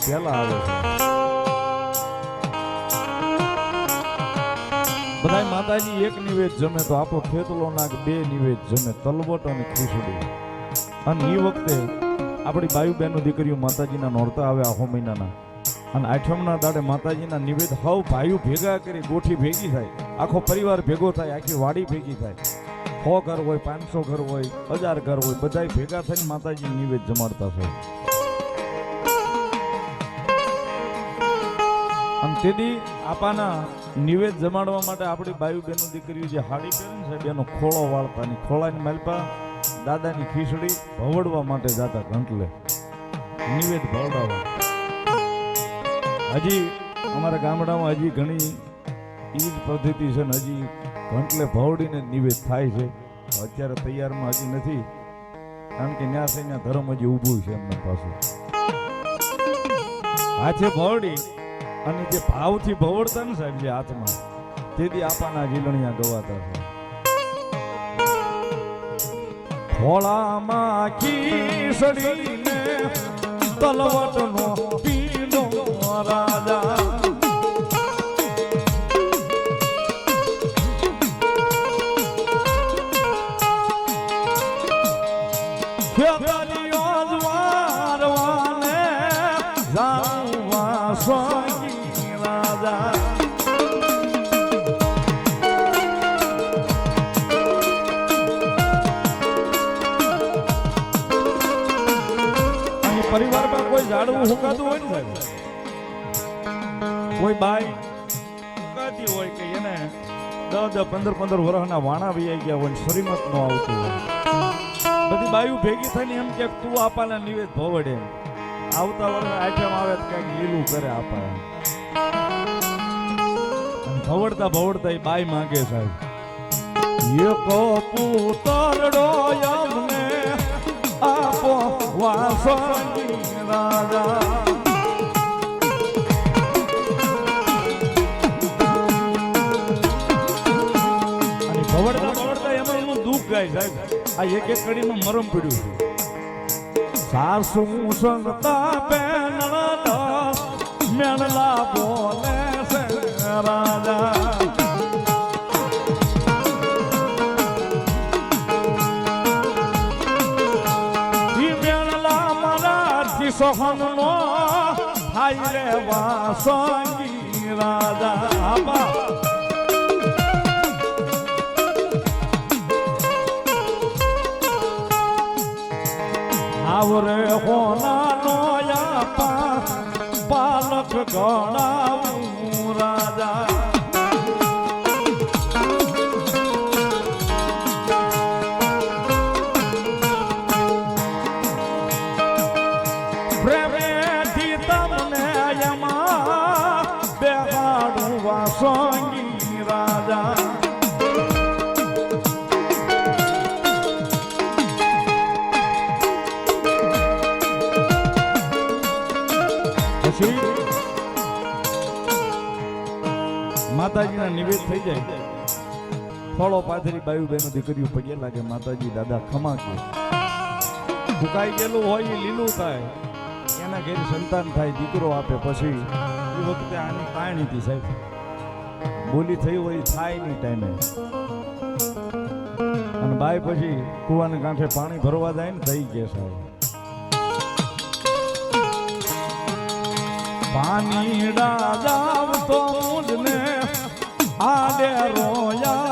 પહેલા આવે છે. બધા માતાજી એક નિવેદ જમે તો આપો ખેતલો નાગ બે નિવેદ જમે, તલવટ અને ખીચડી. અને એ વખતે આપણી બાયુ બહેનો દીકરીઓ માતાજીના નોરતા આવે આહો મહિનાના, અને આઠમના દાડે માતાજીના નિવેદ હવ ભાઈઓ ભેગા કરી ગોઠી ભેગી થાય, આખો પરિવાર ભેગો થાય, આખી વાડી ભેગી થાય. 100 ઘર હોય, 500 ઘર હોય, 1000 ઘર હોય, બધા ભેગા થઈને માતાજી નિવેદ જમાડતા છે. અને તેથી આપાના નિવેદ જમાડવા માટે આપણી બાયુ બહેનો દીકરીઓ જે હાડી પહેરે ને સાહેબ એનો ખોળો વાળતા, ની ખોળાની માલપા દાદાની ખીચડી ભવડવા માટે જાતા ઘંટલે નિવેદ ભવડાવવા. હજી અમારા ગામડામાં હજી ઘણી ઈ જ પદ્ધતિ છે ને હજી ઘંટલે ભવડીને નિવેદ થાય છે. અત્યારે તૈયારમાં હજી નથી, કારણ કે ન્યા છે ત્યાં ધર્મ હજી ઊભું છે એમના પાસે. હાથે ભવડી અને જે ભાવથી ભવડતા ને સાહેબ જે હાથમાં, તેથી આપાના જીલણિયા ગવાતા છે. ખોળામાં ખીચડીને તલવટનો પીનો રાજા, ખેતરીઓ વારવાને જાવા સ્વામી રાજા. પરિવારમાં કોઈ ઝાડવું હુકાતું હોય ને સાહેબ, કોઈ બાઈ હુકાતી હોય કે એને 10-15 વર્ષના વાણા વૈયા ગયા હોય, શ્રીમત નો આવતું હોય, બધી બાયું ભેગી થઈને એમ કે તું આપાના નિવેદ ભવડે, આવતા વર્ષે આઈટમ આવે તો કઈક લીલું કરે આપા. ભવડતા ભવડતા એ બાઈ માંગે સાહેબ, એકો પુતરડો અમને આપો વાસણી રાજા. અને ભવડતા ભવડતા એમાં એનું દુઃખ ગાય સાહેબ. આ એક કડીમાં મરમ પડ્યું છે. સાસુ સંગતા પેનળા મેણલા બોલે છે રાજા. સોહનનો હાય રે વાસંગી રાજા. આવરે હોનાનો યાપા પાલક ગણાવું રાજા. પ્રેમેથી તમને એમાં બેહાડું વાસંગી રાજા. પછી માતાજીના નિવેદ થઈ જાય, ફળો પાથરી બાયુ બહેનો દીકરીઓ પગે લાગે, માતાજી દાદા ખમા કે ફૂકાઈ ગયેલું હોય એ લીલું થાય, એના ઘેર સંતાન થાય, દીકરો આપે. પછી એ વખતે આની કારણી હતી સાહેબ, બોલી થઈ હોય થાય નહીં ટાઈમે. અને બાય પછી કુવાને કાંઠે પાણી ભરવા જાય ને થઈ ગયા સાહેબ. પાણી ડાજાવ તો મુજને આડે રોયા